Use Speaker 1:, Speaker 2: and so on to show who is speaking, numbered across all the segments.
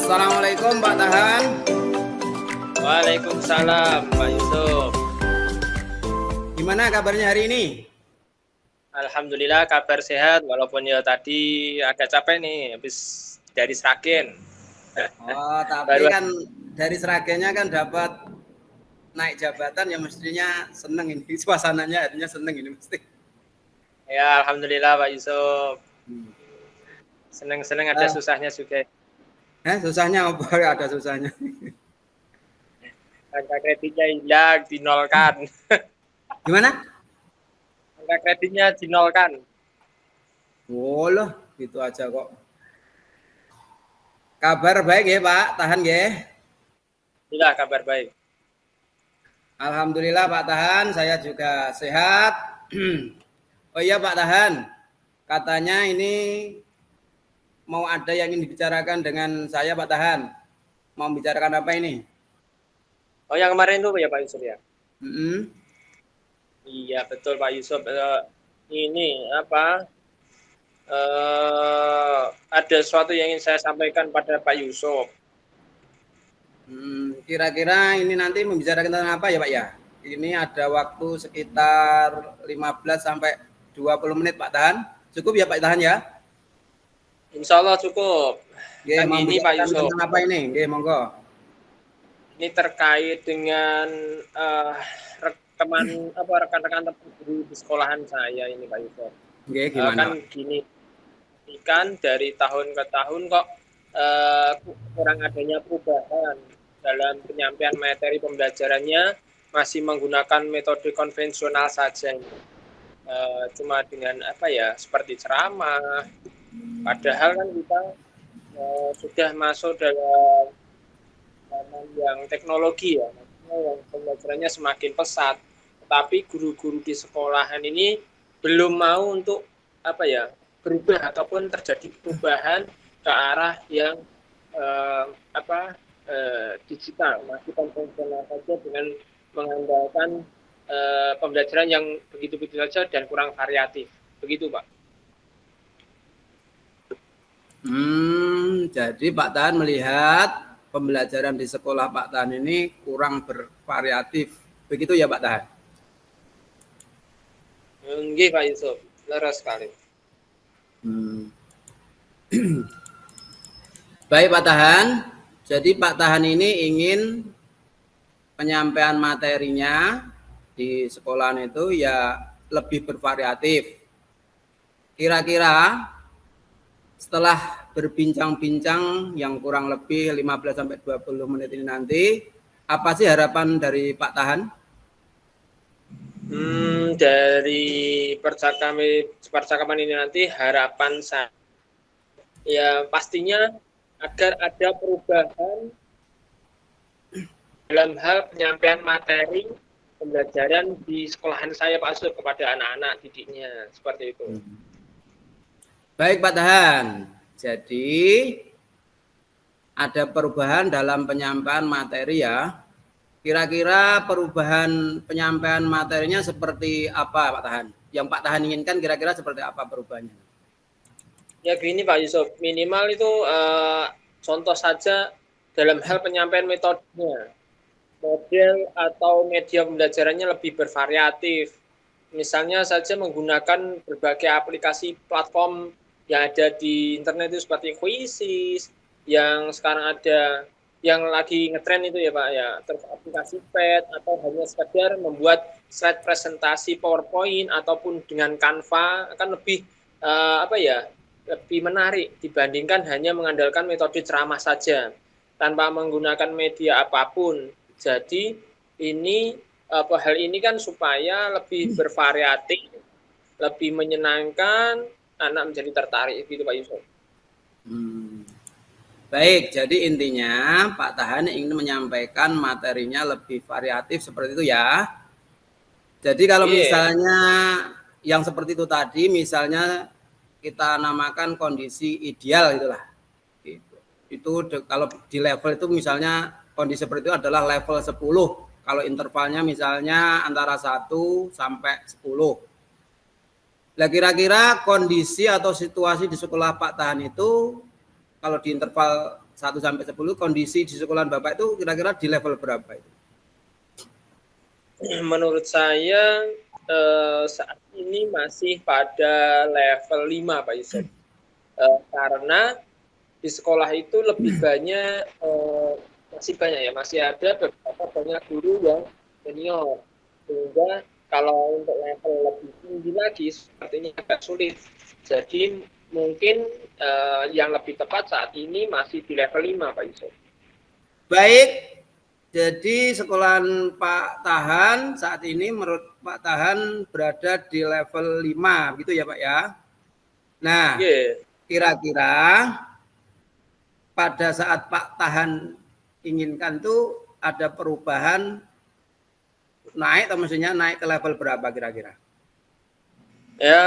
Speaker 1: Assalamualaikum Pak Tahan.
Speaker 2: Waalaikumsalam Pak Yusuf.
Speaker 1: Gimana kabarnya hari ini?
Speaker 2: Alhamdulillah kabar sehat walaupun ya tadi agak capek nih habis dari Sragen.
Speaker 1: Oh, tapi
Speaker 2: Baru
Speaker 1: kan dari Seragennya kan dapat naik jabatan ya mestinya seneng ini. Suasananya artinya seneng ini mesti.
Speaker 2: ya alhamdulillah Pak Yusuf. Seneng-seneng ada susahnya juga.
Speaker 1: Susahnya apa? Ada susahnya.
Speaker 2: Angka kreditnya hilang, dinolkan.
Speaker 1: Gimana?
Speaker 2: Angka kreditnya dinolkan.
Speaker 1: Oh loh, gitu aja kok. Kabar baik ya Pak, tahan ya.
Speaker 2: Inilah kabar baik.
Speaker 1: Alhamdulillah Pak Tahan, saya juga sehat. Oh iya Pak Tahan, katanya ini mau ada yang ingin dibicarakan dengan saya Pak Tahan. Mau bicarakan apa ini?
Speaker 2: Oh yang kemarin tuh ya Pak Yusuf ya?
Speaker 1: Mm-hmm.
Speaker 2: Iya betul Pak Yusuf. Ini apa? Ada sesuatu yang ingin saya sampaikan pada Pak Yusuf.
Speaker 1: Kira-kira ini nanti membicarakan tentang apa ya Pak ya? Ini ada waktu sekitar 15 sampai 20 menit Pak Tahan. Cukup ya Pak Tahan ya?
Speaker 2: Insya Allah cukup.
Speaker 1: Oke, mau
Speaker 2: ini Pak Yusuf.
Speaker 1: tentang apa ini? Oke, monggo.
Speaker 2: Ini terkait dengan rekan-rekan guru di sekolahan saya ini Pak Yusuf.
Speaker 1: Oke, gimana?
Speaker 2: Kan gini, kan dari tahun ke tahun kok kurang adanya perubahan dalam penyampaian materi pembelajarannya masih menggunakan metode konvensional saja. Cuma dengan apa ya seperti ceramah. Padahal kan kita sudah masuk dalam yang teknologi ya, yang pembelajarannya semakin pesat. Tetapi guru-guru di sekolahan ini belum mau untuk apa ya berubah ataupun terjadi perubahan ke arah yang digital, masih konvensional saja dengan mengandalkan pembelajaran yang begitu-begitu saja dan kurang variatif. Begitu, Pak.
Speaker 1: Jadi Pak Tahan melihat pembelajaran di sekolah Pak Tahan ini kurang bervariatif. Begitu ya Pak Tahan?
Speaker 2: Nggih, Pak Yusuf. Leres sekali.
Speaker 1: Baik Pak Tahan. Jadi Pak Tahan ini ingin penyampaian materinya di sekolahan itu ya lebih bervariatif. Kira-kira setelah berbincang-bincang yang kurang lebih 15 sampai 20 menit ini nanti, apa sih harapan dari Pak Tahan?
Speaker 2: Dari percakapan ini nanti harapan saya ya pastinya agar ada perubahan dalam hal penyampaian materi pembelajaran di sekolahan saya Pak Yusuf kepada anak-anak didiknya seperti itu.
Speaker 1: Baik Pak Tahan, jadi ada perubahan dalam penyampaian materi ya. Kira-kira perubahan penyampaian materinya seperti apa Pak Tahan? Yang Pak Tahan inginkan kira-kira seperti apa perubahannya?
Speaker 2: Ya gini Pak Yusuf, minimal itu contoh saja dalam hal penyampaian metodenya. Model atau media pembelajarannya lebih bervariatif. Misalnya saja menggunakan berbagai aplikasi platform yang ada di internet itu seperti Quizzes, yang sekarang ada yang lagi ngetren itu ya Pak ya, terus aplikasi Pad atau hanya sekedar membuat slide presentasi PowerPoint ataupun dengan Canva akan lebih lebih menarik dibandingkan hanya mengandalkan metode ceramah saja tanpa menggunakan media apapun. Jadi ini hal ini kan supaya lebih bervariatif, lebih menyenangkan, anak menjadi tertarik gitu Pak Yusuf.
Speaker 1: Baik, jadi intinya Pak Tahan ingin menyampaikan materinya lebih variatif seperti itu ya. Jadi kalau misalnya yang seperti itu tadi, misalnya kita namakan kondisi ideal itulah. Itu kalau di level itu misalnya kondisi seperti itu adalah level 10. Kalau intervalnya misalnya antara 1 sampai 10. Nah, kira-kira kondisi atau situasi di sekolah Pak Tahan itu kalau di interval 1 sampai 10 kondisi di sekolahan Bapak itu kira-kira di level berapa itu?
Speaker 2: Menurut saya saat ini masih pada level 5 Pak Yusuf. Karena di sekolah itu lebih banyak masih ada beberapa banyak guru yang senior, sehingga kalau untuk level lebih tinggi lagi sepertinya agak sulit. Jadi mungkin yang lebih tepat saat ini masih di level 5 Pak Yusuf.
Speaker 1: Baik, jadi sekolahan Pak Tahan saat ini menurut Pak Tahan berada di level 5 gitu ya Pak ya. Nah, kira-kira pada saat Pak Tahan inginkan tuh ada perubahan naik atau maksudnya naik ke level berapa kira-kira?
Speaker 2: Ya,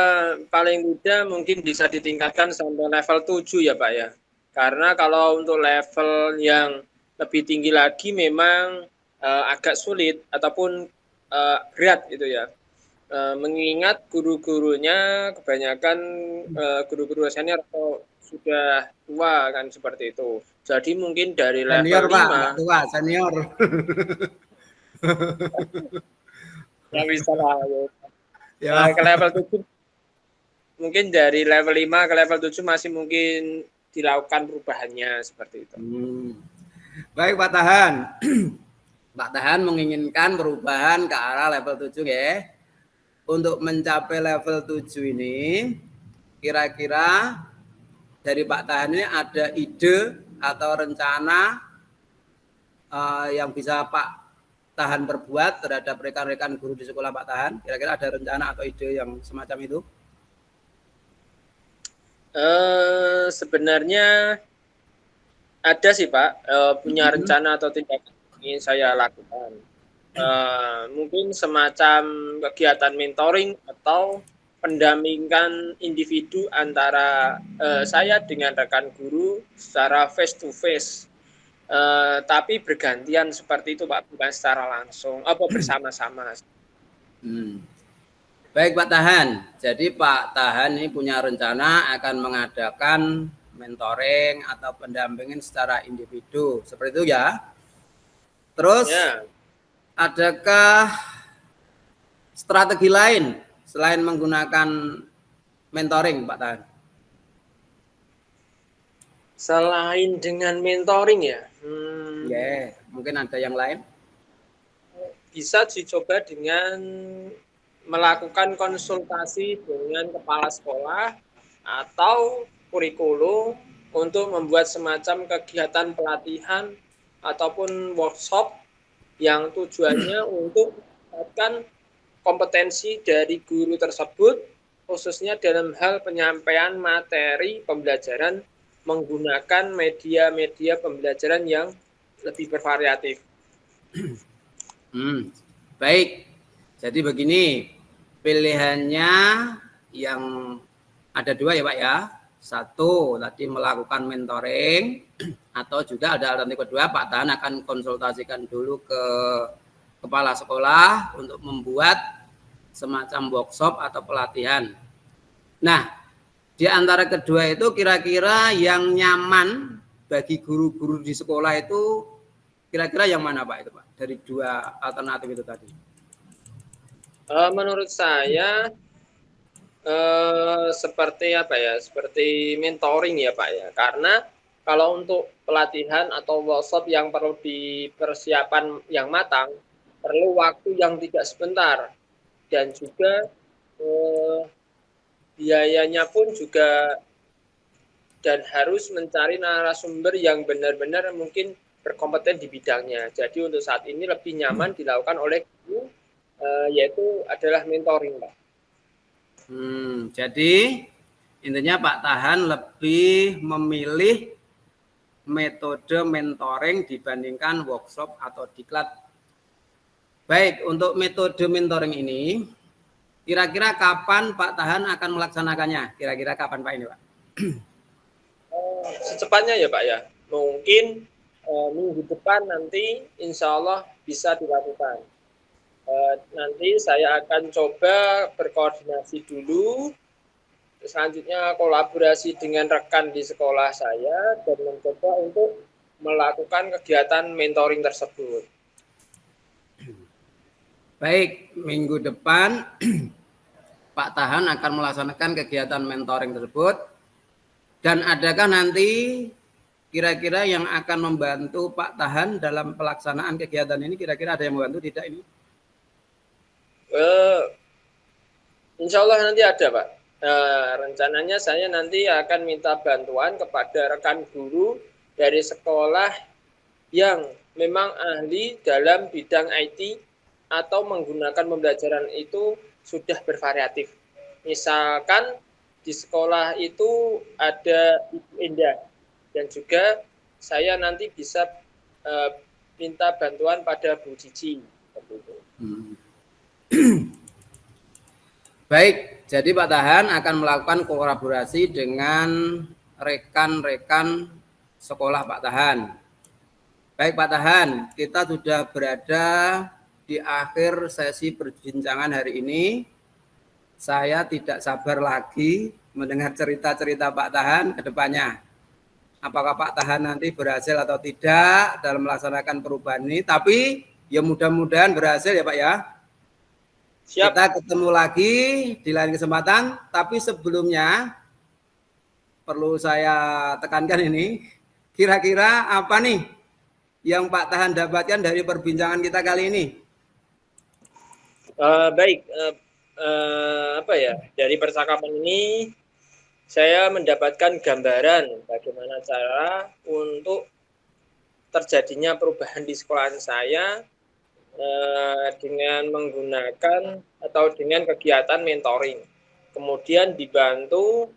Speaker 2: paling tidak mungkin bisa ditingkatkan sampai level 7 ya Pak ya. Karena kalau untuk level yang lebih tinggi lagi memang agak sulit ataupun berat gitu ya. Mengingat guru-gurunya kebanyakan guru-guru senior atau sudah tua kan seperti itu. Jadi mungkin dari
Speaker 1: Senior
Speaker 2: level
Speaker 1: Pak,
Speaker 2: 5
Speaker 1: nggak tua, senior.
Speaker 2: ya bisa lah.
Speaker 1: Ya.
Speaker 2: Ke level 7 mungkin dari level 5 ke level 7 masih mungkin dilakukan perubahannya seperti itu.
Speaker 1: Baik Pak Tahan. Pak Tahan menginginkan perubahan ke arah level 7 ya. Untuk mencapai level 7 ini, kira-kira dari Pak Tahan ini ada ide atau rencana yang bisa Pak Tahan perbuat terhadap rekan-rekan guru di sekolah Pak Tahan? Kira-kira ada rencana atau ide yang semacam itu?
Speaker 2: Sebenarnya ada sih Pak, punya rencana atau tindakan ingin saya lakukan. Mungkin semacam kegiatan mentoring atau pendampingan individu antara saya dengan rekan guru secara face to face, tapi bergantian seperti itu Pak, bukan secara langsung apa bersama-sama.
Speaker 1: Baik Pak Tahan, jadi Pak Tahan ini punya rencana akan mengadakan mentoring atau pendampingan secara individu, seperti itu ya. Terus ya, adakah strategi lain selain menggunakan mentoring Pak Tahan?
Speaker 2: Selain dengan mentoring ya?
Speaker 1: Mungkin ada yang lain?
Speaker 2: Bisa dicoba dengan melakukan konsultasi dengan kepala sekolah atau kurikulum untuk membuat semacam kegiatan pelatihan ataupun workshop yang tujuannya untuk meningkatkan kompetensi dari guru tersebut, khususnya dalam hal penyampaian materi pembelajaran menggunakan media-media pembelajaran yang lebih bervariatif.
Speaker 1: Baik, jadi begini, pilihannya yang ada 2 ya Pak ya. 1 tadi melakukan mentoring, atau juga ada alternatif kedua Pak Tahan akan konsultasikan dulu ke kepala sekolah untuk membuat semacam workshop atau pelatihan. Nah, di antara kedua itu kira-kira yang nyaman bagi guru-guru di sekolah itu kira-kira yang mana Pak itu Pak? Dari 2 alternatif itu tadi.
Speaker 2: Menurut saya seperti apa ya? Seperti mentoring ya Pak ya. Karena kalau untuk pelatihan atau workshop yang perlu dipersiapkan yang matang, perlu waktu yang tidak sebentar dan juga biayanya pun juga, dan harus mencari narasumber yang benar-benar mungkin berkompeten di bidangnya. Jadi untuk saat ini lebih nyaman dilakukan oleh guru, yaitu adalah mentoring Pak.
Speaker 1: Jadi intinya Pak Tahan lebih memilih metode mentoring dibandingkan workshop atau diklat. Baik, untuk metode mentoring ini, kira-kira kapan Pak Tahan akan melaksanakannya? Kira-kira kapan Pak ini Pak?
Speaker 2: Secepatnya ya Pak ya. Mungkin minggu depan nanti insya Allah bisa dilakukan. Nanti saya akan coba berkoordinasi dulu selanjutnya kolaborasi dengan rekan di sekolah saya dan mencoba untuk melakukan kegiatan mentoring tersebut.
Speaker 1: Baik, minggu depan Pak Tahan akan melaksanakan kegiatan mentoring tersebut. Dan adakah nanti kira-kira yang akan membantu Pak Tahan dalam pelaksanaan kegiatan ini? Kira-kira ada yang membantu tidak ini?
Speaker 2: Insya Allah nanti ada, Pak. Rencananya saya nanti akan minta bantuan kepada rekan guru dari sekolah yang memang ahli dalam bidang IT atau menggunakan pembelajaran itu sudah bervariatif. Misalkan di sekolah itu ada Ibu Indah dan juga saya nanti bisa minta bantuan pada Bu Cici.
Speaker 1: Baik, jadi Pak Tahan akan melakukan kolaborasi dengan rekan-rekan sekolah Pak Tahan. Baik Pak Tahan, kita sudah berada di akhir sesi perbincangan hari ini. Saya tidak sabar lagi mendengar cerita-cerita Pak Tahan ke depannya. Apakah Pak Tahan nanti berhasil atau tidak dalam melaksanakan perubahan ini. Tapi ya mudah-mudahan berhasil ya Pak ya. Siap. Kita ketemu lagi di lain kesempatan. Tapi sebelumnya perlu saya tekankan ini. Kira-kira apa nih yang Pak Tahan dapatkan dari perbincangan kita kali ini?
Speaker 2: Baik. Dari percakapan ini saya mendapatkan gambaran bagaimana cara untuk terjadinya perubahan di sekolah saya dengan menggunakan atau dengan kegiatan mentoring. Kemudian dibantu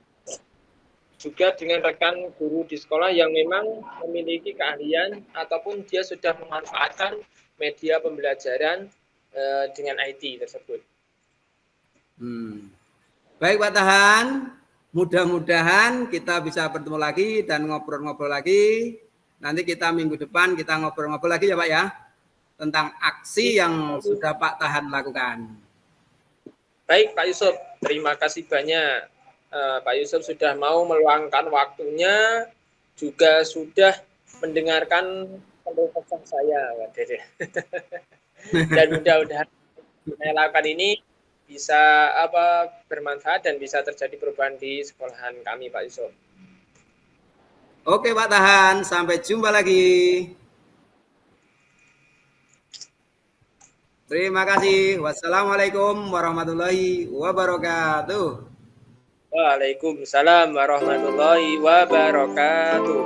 Speaker 2: juga dengan rekan guru di sekolah yang memang memiliki keahlian ataupun dia sudah memanfaatkan media pembelajaran dengan IT tersebut.
Speaker 1: Baik Pak Tahan, mudah-mudahan kita bisa bertemu lagi dan ngobrol-ngobrol lagi. Nanti kita minggu depan kita ngobrol-ngobrol lagi ya Pak ya, tentang aksi yang sudah Pak Tahan lakukan.
Speaker 2: Baik Pak Yusuf, terima kasih banyak. Pak Yusuf sudah mau meluangkan waktunya, juga sudah mendengarkan pesan saya. Dan mudah-mudahan saya lakukan ini bisa bermanfaat dan bisa terjadi perubahan di sekolahan kami Pak Yusuf.
Speaker 1: Oke Pak Tahan, sampai jumpa lagi. Terima kasih. Wassalamualaikum warahmatullahi wabarakatuh.
Speaker 2: Waalaikumsalam warahmatullahi wabarakatuh.